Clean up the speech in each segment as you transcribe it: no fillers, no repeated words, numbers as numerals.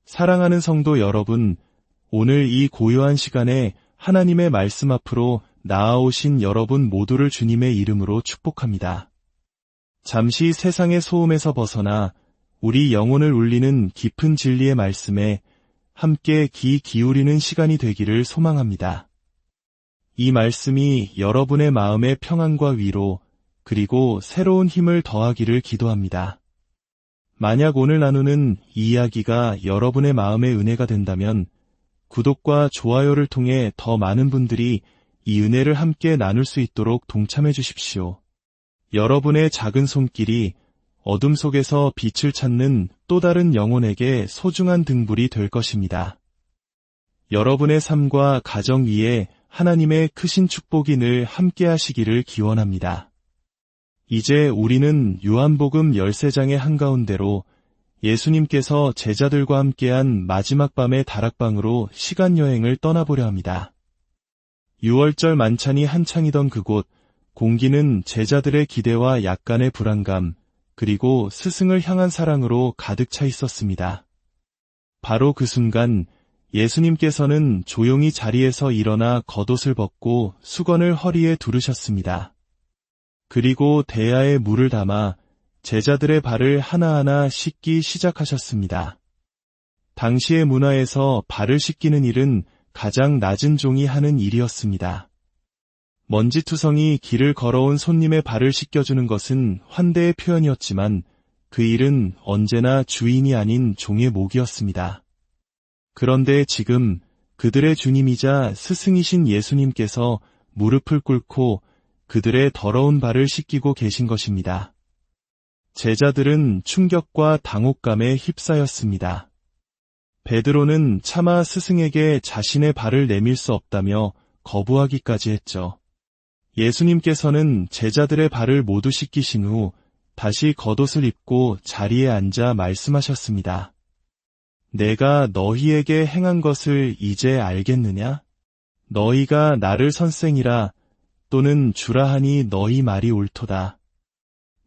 사랑하는 성도 여러분, 오늘 이 고요한 시간에 하나님의 말씀 앞으로 나아오신 여러분 모두를 주님의 이름으로 축복합니다. 잠시 세상의 소음에서 벗어나 우리 영혼을 울리는 깊은 진리의 말씀에 함께 귀 기울이는 시간이 되기를 소망합니다. 이 말씀이 여러분의 마음의 평안과 위로, 그리고 새로운 힘을 더하기를 기도합니다. 만약 오늘 나누는 이 이야기가 여러분의 마음의 은혜가 된다면 구독과 좋아요를 통해 더 많은 분들이 이 은혜를 함께 나눌 수 있도록 동참해 주십시오. 여러분의 작은 손길이 어둠 속에서 빛을 찾는 또 다른 영혼에게 소중한 등불이 될 것입니다. 여러분의 삶과 가정 위에 하나님의 크신 축복이 늘 함께 하시기를 기원합니다. 이제 우리는 요한복음 13장의 한가운데로 예수님께서 제자들과 함께한 마지막 밤의 다락방으로 시간여행을 떠나보려 합니다. 6월절 만찬이 한창이던 그곳, 공기는 제자들의 기대와 약간의 불안감, 그리고 스승을 향한 사랑으로 가득 차 있었습니다. 바로 그 순간 예수님께서는 조용히 자리에서 일어나 겉옷을 벗고 수건을 허리에 두르셨습니다. 그리고 대야에 물을 담아 제자들의 발을 하나하나 씻기 시작하셨습니다. 당시의 문화에서 발을 씻기는 일은 가장 낮은 종이 하는 일이었습니다. 먼지투성이 길을 걸어온 손님의 발을 씻겨주는 것은 환대의 표현이었지만 그 일은 언제나 주인이 아닌 종의 몫이었습니다. 그런데 지금 그들의 주님이자 스승이신 예수님께서 무릎을 꿇고 그들의 더러운 발을 씻기고 계신 것입니다. 제자들은 충격과 당혹감에 휩싸였습니다. 베드로는 차마 스승에게 자신의 발을 내밀 수 없다며 거부하기까지 했죠. 예수님께서는 제자들의 발을 모두 씻기신 후 다시 겉옷을 입고 자리에 앉아 말씀하셨습니다. 내가 너희에게 행한 것을 이제 알겠느냐? 너희가 나를 선생이라 또는 주라 하니 너희 말이 옳도다.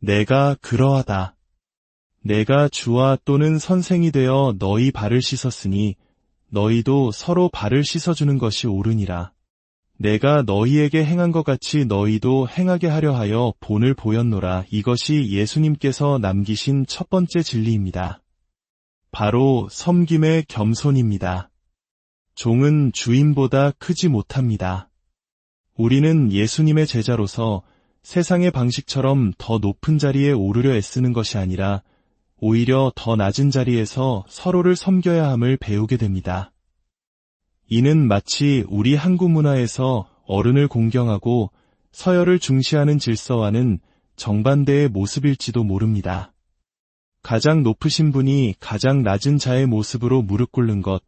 내가 그러하다. 내가 주와 또는 선생이 되어 너희 발을 씻었으니 너희도 서로 발을 씻어주는 것이 옳으니라. 내가 너희에게 행한 것 같이 너희도 행하게 하려 하여 본을 보였노라. 이것이 예수님께서 남기신 첫 번째 진리입니다. 바로 섬김의 겸손입니다. 종은 주인보다 크지 못합니다. 우리는 예수님의 제자로서 세상의 방식처럼 더 높은 자리에 오르려 애쓰는 것이 아니라 오히려 더 낮은 자리에서 서로를 섬겨야 함을 배우게 됩니다. 이는 마치 우리 한국 문화에서 어른을 공경하고 서열을 중시하는 질서와는 정반대의 모습일지도 모릅니다. 가장 높으신 분이 가장 낮은 자의 모습으로 무릎 꿇는 것,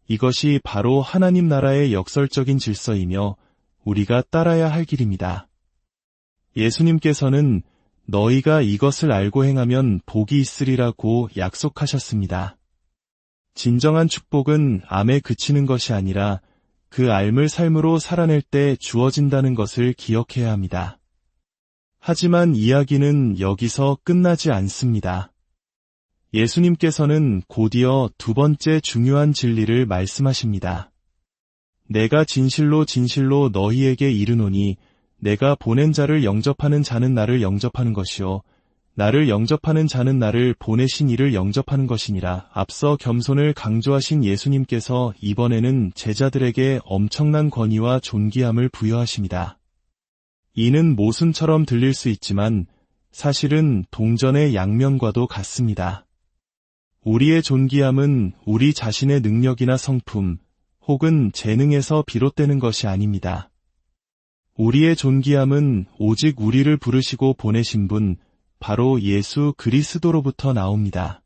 이것이 바로 하나님 나라의 역설적인 질서이며 우리가 따라야 할 길입니다. 예수님께서는 너희가 이것을 알고 행하면 복이 있으리라고 약속하셨습니다. 진정한 축복은 암에 그치는 것이 아니라 그 앓을 삶으로 살아낼 때 주어진다는 것을 기억해야 합니다. 하지만 이야기는 여기서 끝나지 않습니다. 예수님께서는 곧이어 두 번째 중요한 진리를 말씀하십니다. 내가 진실로 진실로 너희에게 이르노니 내가 보낸 자를 영접하는 자는 나를 영접하는 것이요 나를 영접하는 자는 나를 보내신 이를 영접하는 것이니라. 앞서 겸손을 강조하신 예수님께서 이번에는 제자들에게 엄청난 권위와 존귀함을 부여하십니다. 이는 모순처럼 들릴 수 있지만 사실은 동전의 양면과도 같습니다. 우리의 존귀함은 우리 자신의 능력이나 성품 혹은 재능에서 비롯되는 것이 아닙니다. 우리의 존귀함은 오직 우리를 부르시고 보내신 분, 바로 예수 그리스도로부터 나옵니다.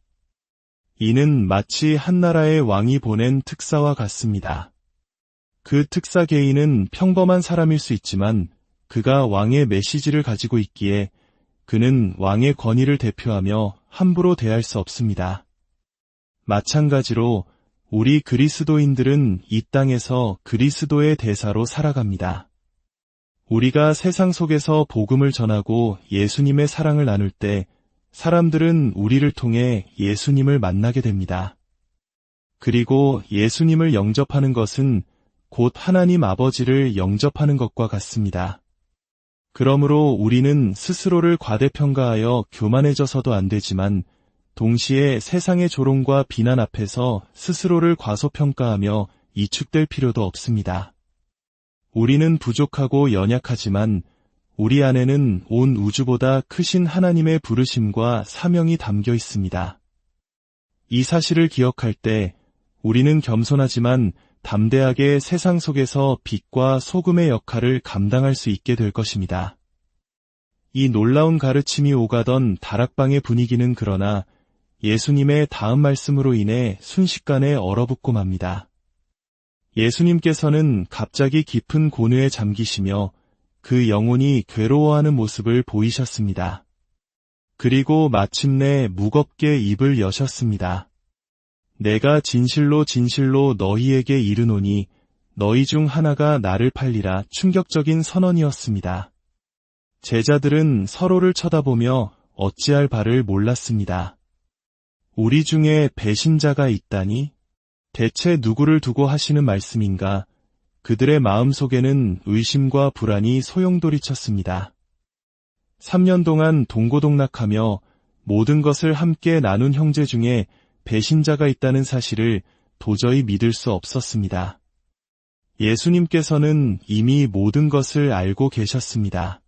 이는 마치 한 나라의 왕이 보낸 특사와 같습니다. 그 특사 개인은 평범한 사람일 수 있지만 그가 왕의 메시지를 가지고 있기에 그는 왕의 권위를 대표하며 함부로 대할 수 없습니다. 마찬가지로 우리 그리스도인들은 이 땅에서 그리스도의 대사로 살아갑니다. 우리가 세상 속에서 복음을 전하고 예수님의 사랑을 나눌 때 사람들은 우리를 통해 예수님을 만나게 됩니다. 그리고 예수님을 영접하는 것은 곧 하나님 아버지를 영접하는 것과 같습니다. 그러므로 우리는 스스로를 과대평가하여 교만해져서도 안 되지만 동시에 세상의 조롱과 비난 앞에서 스스로를 과소평가하며 이축될 필요도 없습니다. 우리는 부족하고 연약하지만 우리 안에는 온 우주보다 크신 하나님의 부르심과 사명이 담겨 있습니다. 이 사실을 기억할 때 우리는 겸손하지만 담대하게 세상 속에서 빛과 소금의 역할을 감당할 수 있게 될 것입니다. 이 놀라운 가르침이 오가던 다락방의 분위기는 그러나 예수님의 다음 말씀으로 인해 순식간에 얼어붙고 맙니다. 예수님께서는 갑자기 깊은 고뇌에 잠기시며 그 영혼이 괴로워하는 모습을 보이셨습니다. 그리고 마침내 무겁게 입을 여셨습니다. 내가 진실로 진실로 너희에게 이르노니 너희 중 하나가 나를 팔리라. 충격적인 선언이었습니다. 제자들은 서로를 쳐다보며 어찌할 바를 몰랐습니다. 우리 중에 배신자가 있다니? 대체 누구를 두고 하시는 말씀인가? 그들의 마음속에는 의심과 불안이 소용돌이쳤습니다. 3년 동안 동고동락하며 모든 것을 함께 나눈 형제 중에 배신자가 있다는 사실을 도저히 믿을 수 없었습니다. 예수님께서는 이미 모든 것을 알고 계셨습니다.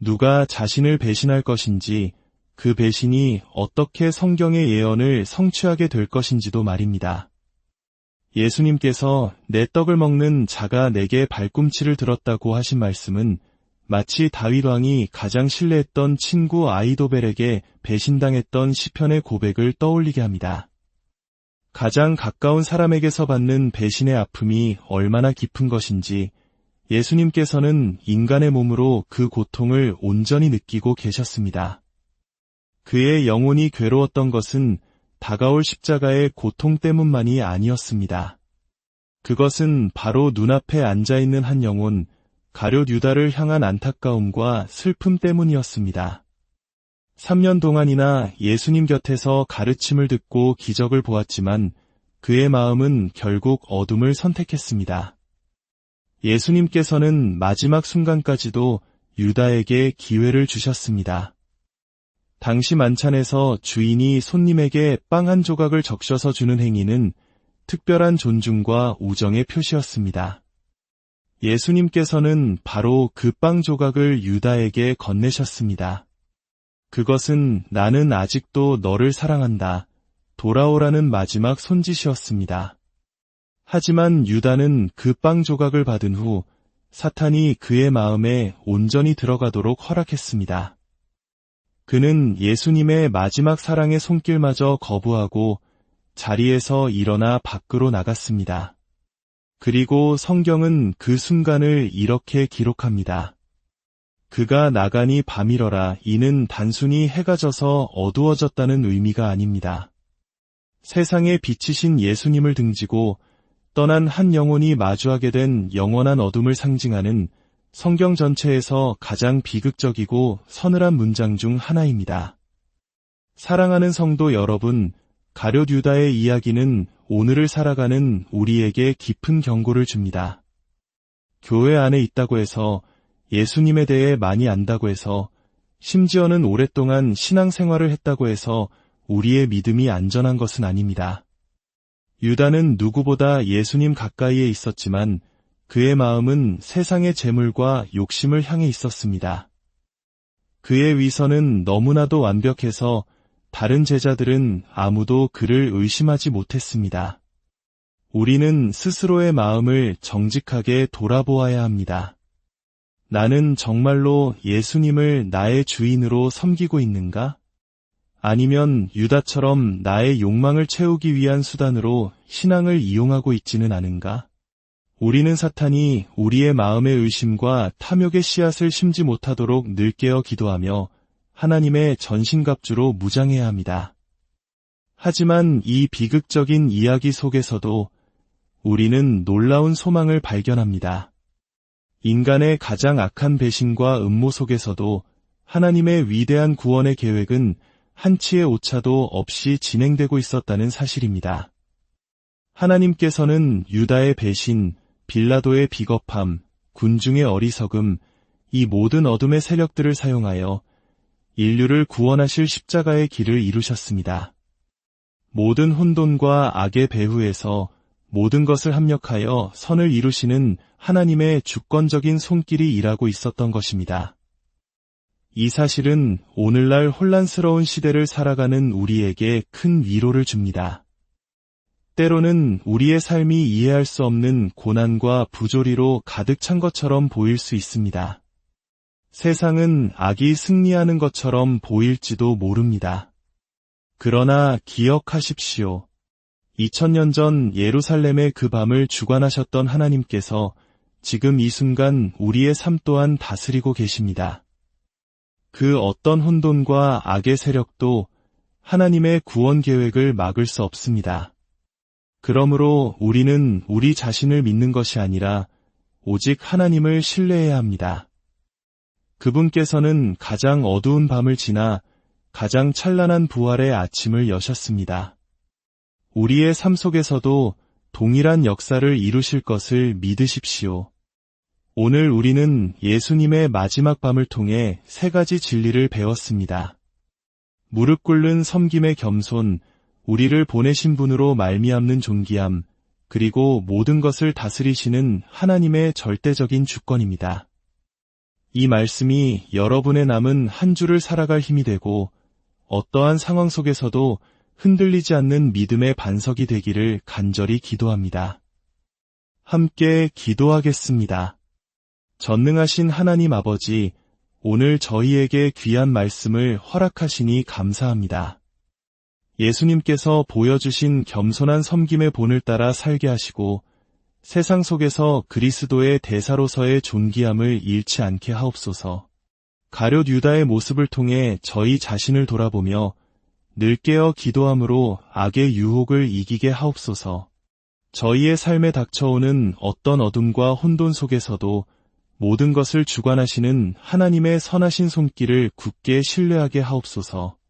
누가 자신을 배신할 것인지, 그 배신이 어떻게 성경의 예언을 성취하게 될 것인지도 말입니다. 예수님께서 내 떡을 먹는 자가 내게 발꿈치를 들었다고 하신 말씀은 마치 다윗 왕이 가장 신뢰했던 친구 아히도벨에게 배신당했던 시편의 고백을 떠올리게 합니다. 가장 가까운 사람에게서 받는 배신의 아픔이 얼마나 깊은 것인지 예수님께서는 인간의 몸으로 그 고통을 온전히 느끼고 계셨습니다. 그의 영혼이 괴로웠던 것은 다가올 십자가의 고통 때문만이 아니었습니다. 그것은 바로 눈앞에 앉아있는 한 영혼, 가룟 유다를 향한 안타까움과 슬픔 때문이었습니다. 3년 동안이나 예수님 곁에서 가르침을 듣고 기적을 보았지만 그의 마음은 결국 어둠을 선택했습니다. 예수님께서는 마지막 순간까지도 유다에게 기회를 주셨습니다. 당시 만찬에서 주인이 손님에게 빵 한 조각을 적셔서 주는 행위는 특별한 존중과 우정의 표시였습니다. 예수님께서는 바로 그 빵 조각을 유다에게 건네셨습니다. 그것은 나는 아직도 너를 사랑한다. 돌아오라는 마지막 손짓이었습니다. 하지만 유다는 그 빵 조각을 받은 후 사탄이 그의 마음에 온전히 들어가도록 허락했습니다. 그는 예수님의 마지막 사랑의 손길마저 거부하고 자리에서 일어나 밖으로 나갔습니다. 그리고 성경은 그 순간을 이렇게 기록합니다. 그가 나가니 밤이러라. 이는 단순히 해가 져서 어두워졌다는 의미가 아닙니다. 세상에 비치신 예수님을 등지고 떠난 한 영혼이 마주하게 된 영원한 어둠을 상징하는 성경 전체에서 가장 비극적이고 서늘한 문장 중 하나입니다. 사랑하는 성도 여러분, 가룟 유다의 이야기는 오늘을 살아가는 우리에게 깊은 경고를 줍니다. 교회 안에 있다고 해서, 예수님에 대해 많이 안다고 해서, 심지어는 오랫동안 신앙생활을 했다고 해서 우리의 믿음이 안전한 것은 아닙니다. 유다는 누구보다 예수님 가까이에 있었지만 그의 마음은 세상의 재물과 욕심을 향해 있었습니다. 그의 위선은 너무나도 완벽해서 다른 제자들은 아무도 그를 의심하지 못했습니다. 우리는 스스로의 마음을 정직하게 돌아보아야 합니다. 나는 정말로 예수님을 나의 주인으로 섬기고 있는가? 아니면 유다처럼 나의 욕망을 채우기 위한 수단으로 신앙을 이용하고 있지는 않은가? 우리는 사탄이 우리의 마음의 의심과 탐욕의 씨앗을 심지 못하도록 늘 깨어 기도하며 하나님의 전신갑주로 무장해야 합니다. 하지만 이 비극적인 이야기 속에서도 우리는 놀라운 소망을 발견합니다. 인간의 가장 악한 배신과 음모 속에서도 하나님의 위대한 구원의 계획은 한치의 오차도 없이 진행되고 있었다는 사실입니다. 하나님께서는 유다의 배신, 빌라도의 비겁함, 군중의 어리석음, 이 모든 어둠의 세력들을 사용하여 인류를 구원하실 십자가의 길을 이루셨습니다. 모든 혼돈과 악의 배후에서 모든 것을 합력하여 선을 이루시는 하나님의 주권적인 손길이 일하고 있었던 것입니다. 이 사실은 오늘날 혼란스러운 시대를 살아가는 우리에게 큰 위로를 줍니다. 때로는 우리의 삶이 이해할 수 없는 고난과 부조리로 가득 찬 것처럼 보일 수 있습니다. 세상은 악이 승리하는 것처럼 보일지도 모릅니다. 그러나 기억하십시오. 2000년 전 예루살렘의 그 밤을 주관하셨던 하나님께서 지금 이 순간 우리의 삶 또한 다스리고 계십니다. 그 어떤 혼돈과 악의 세력도 하나님의 구원 계획을 막을 수 없습니다. 그러므로 우리는 우리 자신을 믿는 것이 아니라 오직 하나님을 신뢰해야 합니다. 그분께서는 가장 어두운 밤을 지나 가장 찬란한 부활의 아침을 여셨습니다. 우리의 삶 속에서도 동일한 역사를 이루실 것을 믿으십시오. 오늘 우리는 예수님의 마지막 밤을 통해 세 가지 진리를 배웠습니다. 무릎 꿇는 섬김의 겸손, 우리를 보내신 분으로 말미암는 존귀함, 그리고 모든 것을 다스리시는 하나님의 절대적인 주권입니다. 이 말씀이 여러분의 남은 한 주를 살아갈 힘이 되고 어떠한 상황 속에서도 흔들리지 않는 믿음의 반석이 되기를 간절히 기도합니다. 함께 기도하겠습니다. 전능하신 하나님 아버지, 오늘 저희에게 귀한 말씀을 허락하시니 감사합니다. 예수님께서 보여주신 겸손한 섬김의 본을 따라 살게 하시고 세상 속에서 그리스도의 대사로서의 존귀함을 잃지 않게 하옵소서. 가룟 유다의 모습을 통해 저희 자신을 돌아보며 늘 깨어 기도함으로 악의 유혹을 이기게 하옵소서. 저희의 삶에 닥쳐오는 어떤 어둠과 혼돈 속에서도 모든 것을 주관하시는 하나님의 선하신 손길을 굳게 신뢰하게 하옵소서.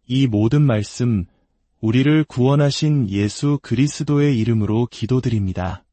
이 모든 말씀, 우리를 구원하신 예수 그리스도의 이름으로 기도드립니다.